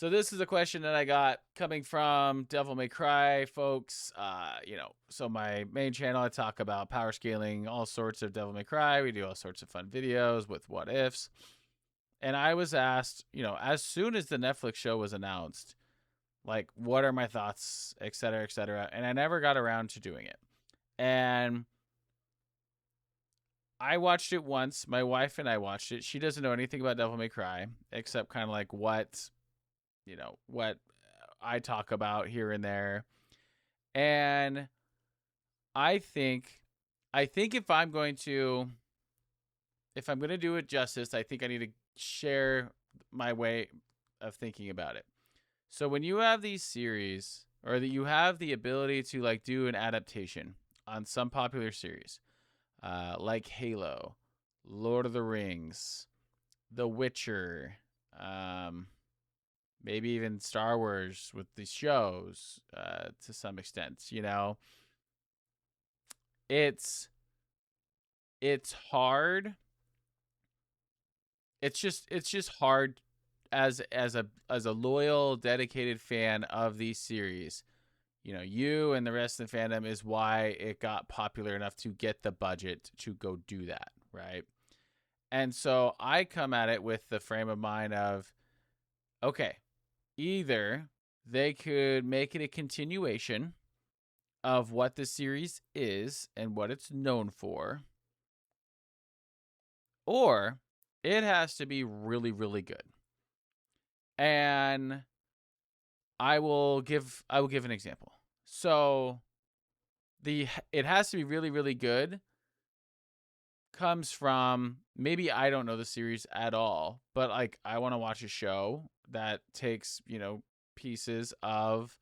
So this is a question that I got coming from Devil May Cry folks. So my main channel, I talk about power scaling, all sorts of Devil May Cry. We do all sorts of fun videos with what ifs. And I was asked, as soon as the Netflix show was announced, like, what are my thoughts, et cetera, et cetera. And I never got around to doing it. And I watched it once. My wife and I watched it. She doesn't know anything about Devil May Cry, except kind of like what I talk about here and there. And I think if I'm going to do it justice, I think I need to share my way of thinking about it. So when you have these series, or that you have the ability to like do an adaptation on some popular series, like Halo, Lord of the Rings, The Witcher, maybe even Star Wars with these shows, to some extent, it's hard. It's just hard as a loyal, dedicated fan of these series. You and the rest of the fandom is why it got popular enough to get the budget to go do that, right? And so I come at it with the frame of mind of, okay, either they could make it a continuation of what the series is and what it's known for, or it has to be really, really good. And I will give an example. So it has to be really, really good comes from, maybe I don't know the series at all, but like I want to watch a show that takes, pieces of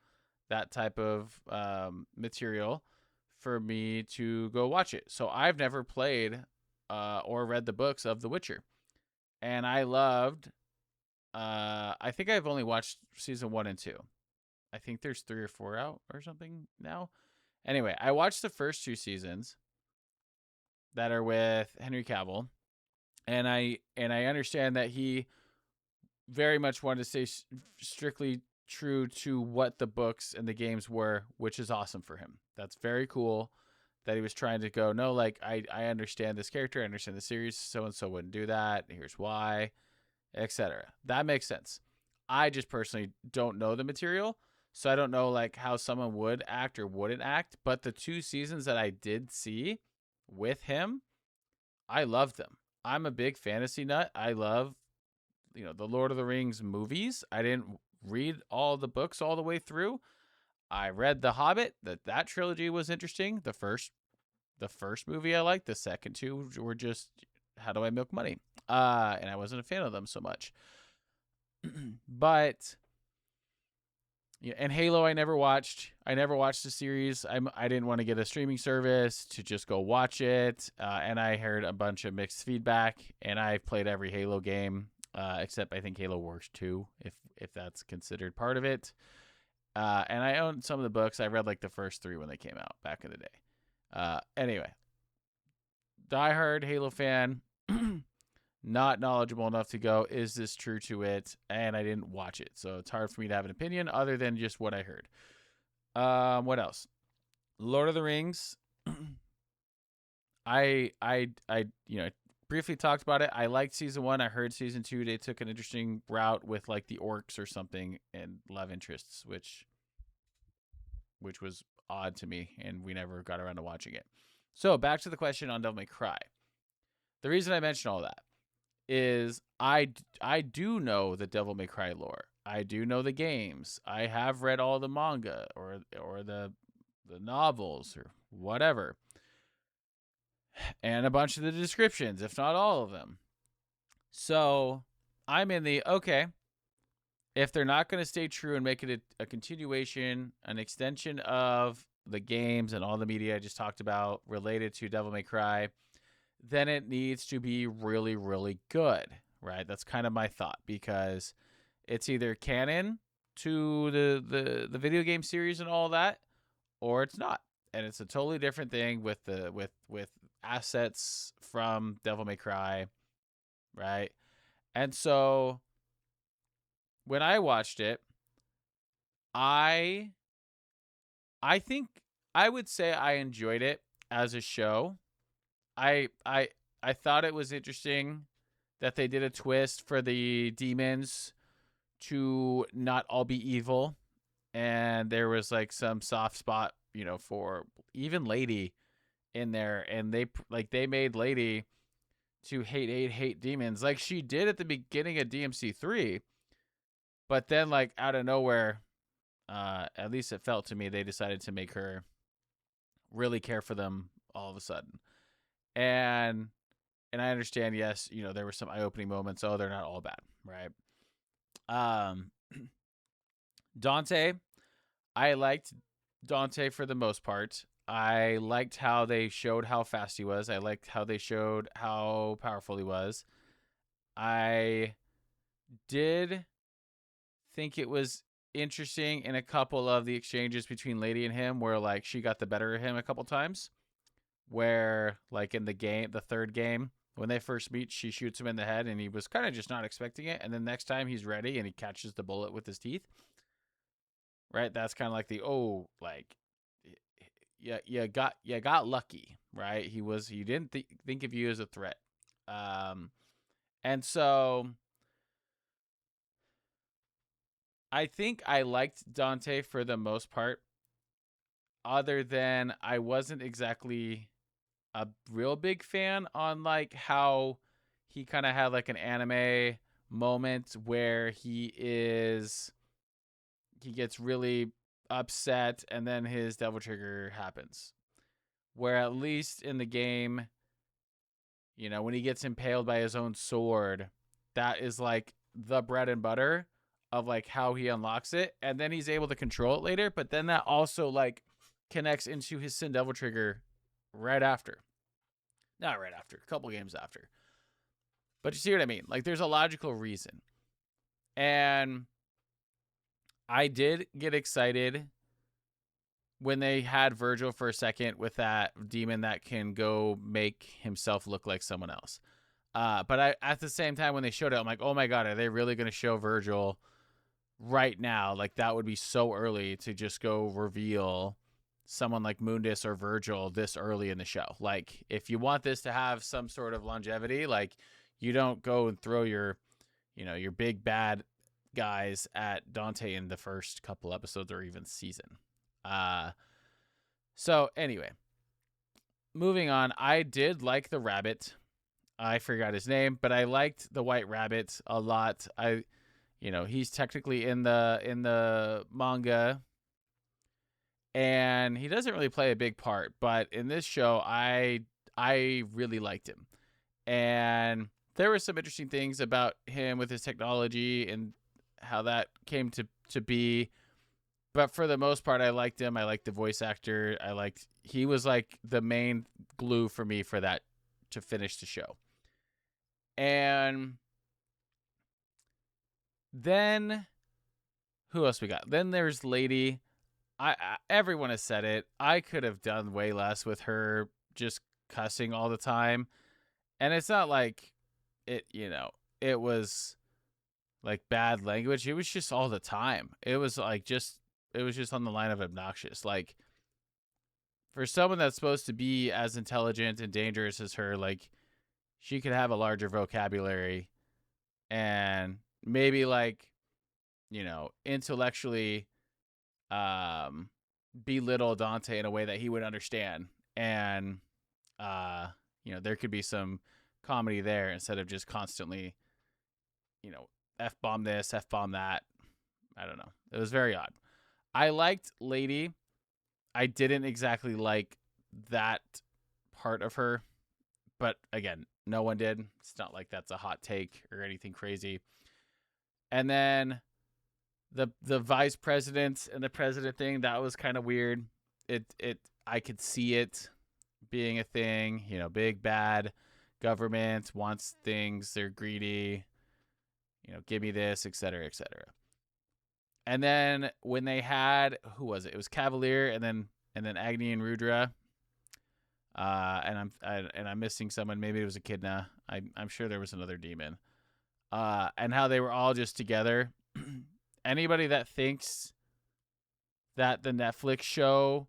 that type of material for me to go watch it. So I've never played or read the books of The Witcher, and I loved. I think I've only watched season 1 and 2. I think there's 3 or 4 out or something now. Anyway, I watched the first 2 seasons that are with Henry Cavill, and I understand that he very much wanted to stay strictly true to what the books and the games were, which is awesome for him. That's very cool that he was trying to go, no, like I understand this character, I understand the series, so and so wouldn't do that. Here's why, etc. That makes sense. I just personally don't know the material, so I don't know like how someone would act or wouldn't act. But the 2 seasons that I did see with him, I loved them. I'm a big fantasy nut. I love, the Lord of the Rings movies. I didn't read all the books all the way through. I read The Hobbit. That trilogy was interesting. The first movie I liked. The second 2 were just, how do I milk money? And I wasn't a fan of them so much. But and Halo I never watched. I never watched the series. I didn't want to get a streaming service to just go watch it. And I heard a bunch of mixed feedback. And I've played every Halo game, except I think Halo Wars 2, if that's considered part of it. And I own some of the books. I read like the first 3 when they came out back in the day. Anyway, diehard Halo fan. Not knowledgeable enough to go, is this true to it? And I didn't watch it, so it's hard for me to have an opinion other than just what I heard. What else? Lord of the Rings. I briefly talked about it. I liked season 1. I heard season 2 they took an interesting route with like the orcs or something and love interests, which was odd to me, and we never got around to watching it. So back to the question on Devil May Cry. The reason I mention all that is I do know the Devil May Cry lore. I do know the games. I have read all the manga or the novels or whatever, and a bunch of the descriptions, if not all of them. So I'm in the, okay, if they're not going to stay true and make it a continuation, an extension of the games and all the media I just talked about related to Devil May Cry, then it needs to be really, really good, right? That's kind of my thought, because it's either canon to the video game series and all that, or it's not. And it's a totally different thing with assets from Devil May Cry, right? And so when I watched it, I think I would say I enjoyed it as a show. I I I thought it was interesting that they did a twist for the demons to not all be evil, and there was like some soft spot, for even Lady in there, and they made Lady to hate demons like she did at the beginning of DMC 3, but then like out of nowhere, at least it felt to me, they decided to make her really care for them all of a sudden. And I understand, yes, there were some eye-opening moments. Oh, they're not all bad, right? Um Dante, I liked Dante for the most part. I liked how they showed how fast he was. I liked how they showed how powerful he was. I did think it was interesting in a couple of the exchanges between Lady and him where like she got the better of him a couple times. Where like in the third game, when they first meet, she shoots him in the head and he was kind of just not expecting it. And then next time he's ready and he catches the bullet with his teeth. Right? That's kind of like you got lucky, right? He didn't think of you as a threat. And so I think I liked Dante for the most part, other than I wasn't exactly a real big fan on like how he kind of had like an anime moment where he gets really upset and then his devil trigger happens. Where at least in the game, when he gets impaled by his own sword, that is like the bread and butter of like how he unlocks it, and then he's able to control it later, but then that also like connects into his Sin Devil trigger right after. Not right after, a couple games after. But you see what I mean? Like there's a logical reason. And I did get excited when they had Virgil for a second with that demon that can go make himself look like someone else. But at the same time, when they showed it, I'm like, oh my God, are they really going to show Virgil right now? Like that would be so early to just go reveal someone like Mundus or Virgil this early in the show. Like if you want this to have some sort of longevity, like you don't go and throw your big bad guys at Dante in the first couple episodes or even season. So anyway, moving on, I did like the rabbit. I forgot his name, but I liked the white rabbit a lot. He's technically in the manga, and he doesn't really play a big part, but in this show, I really liked him. And there were some interesting things about him with his technology and how that came to be. But for the most part, I liked him. I liked the voice actor. He was like the main glue for me for that to finish the show. And then who else we got? Then there's Lady. Everyone has said it. I could have done way less with her just cussing all the time. And it's not like it was like bad language. It was just all the time. It was just on the line of obnoxious. Like for someone that's supposed to be as intelligent and dangerous as her, like she could have a larger vocabulary and maybe like, intellectually belittle Dante in a way that he would understand. And there could be some comedy there instead of just constantly, F-bomb this, F-bomb that. I don't know. It was very odd. I liked Lady. I didn't exactly like that part of her. But again, no one did. It's not like that's a hot take or anything crazy. And then the vice president and the president thing, that was kind of weird. I could see it being a thing, big bad government wants things, they're greedy, give me this, etc., etc. And then when they had, who was it? It was Cavalier and then Agni and Rudra. And I'm missing someone. Maybe it was Echidna. I'm sure there was another demon. And how they were all just together. anybody that thinks that the Netflix show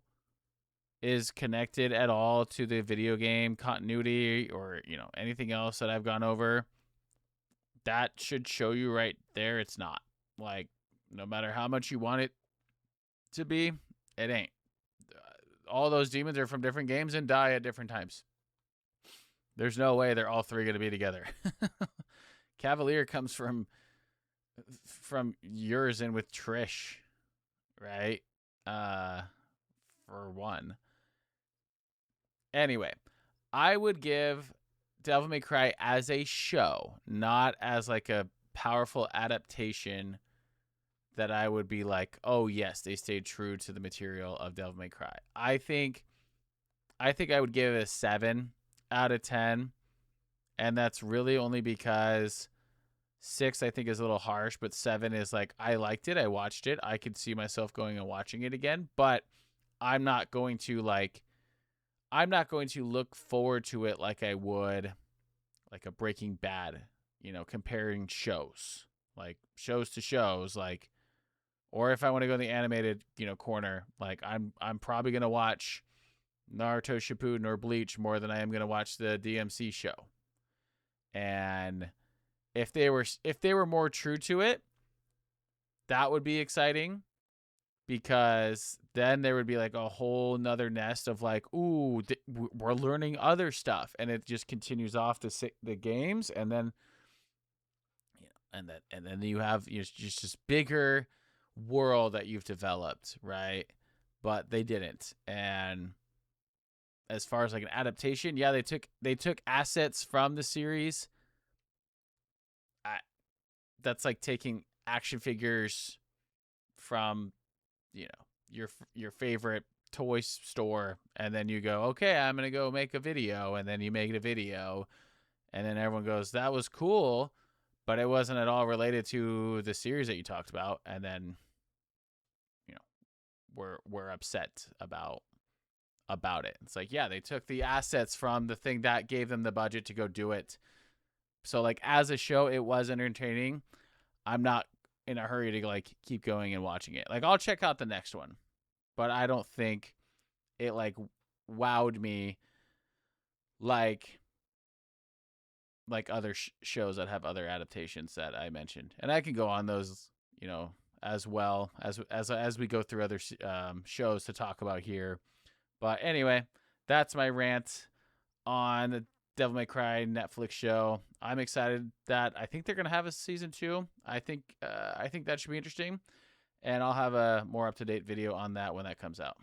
is connected at all to the video game continuity or, anything else that I've gone over, that should show you right there it's not. Like, no matter how much you want it to be, it ain't. All those demons are from different games and die at different times. There's no way they're all three going to be together. Cavalier comes from yours and with Trish, right? For one. Anyway, I would give Devil May Cry as a show, not as like a powerful adaptation that I would be like, oh yes, they stayed true to the material of Devil May Cry. I think I would give it a 7 out of 10. And that's really only because 6 I think is a little harsh, but 7 is like, I liked it, I watched it, I could see myself going and watching it again, but I'm not going to look forward to it like I would like a Breaking Bad, comparing shows. Like shows to shows, like, or if I want to go in the animated, corner, like I'm probably going to watch Naruto Shippuden or Bleach more than I am going to watch the DMC show. And if they were more true to it, that would be exciting, because then there would be like a whole nother nest of like, ooh, we're learning other stuff, and it just continues off the games, and then and then you have just this bigger world that you've developed, right? But they didn't. And as far as like an adaptation, yeah, they took assets from the series. That's like taking action figures from your favorite toy store, and then you go, okay, I'm gonna go make a video, and then you make a video, and then everyone goes, that was cool, but it wasn't at all related to the series that you talked about, and then we're upset about it. It's like, yeah, they took the assets from the thing that gave them the budget to go do it. So like as a show, it was entertaining. I'm not in a hurry to like keep going and watching it. Like I'll check out the next one, but I don't think it like wowed me like other shows that have other adaptations that I mentioned. And I can go on those, as well as we go through other shows to talk about here. But anyway, that's my rant on the Devil May Cry Netflix show. I'm excited that I think they're going to have a season 2. I think that should be interesting, and I'll have a more up-to-date video on that when that comes out.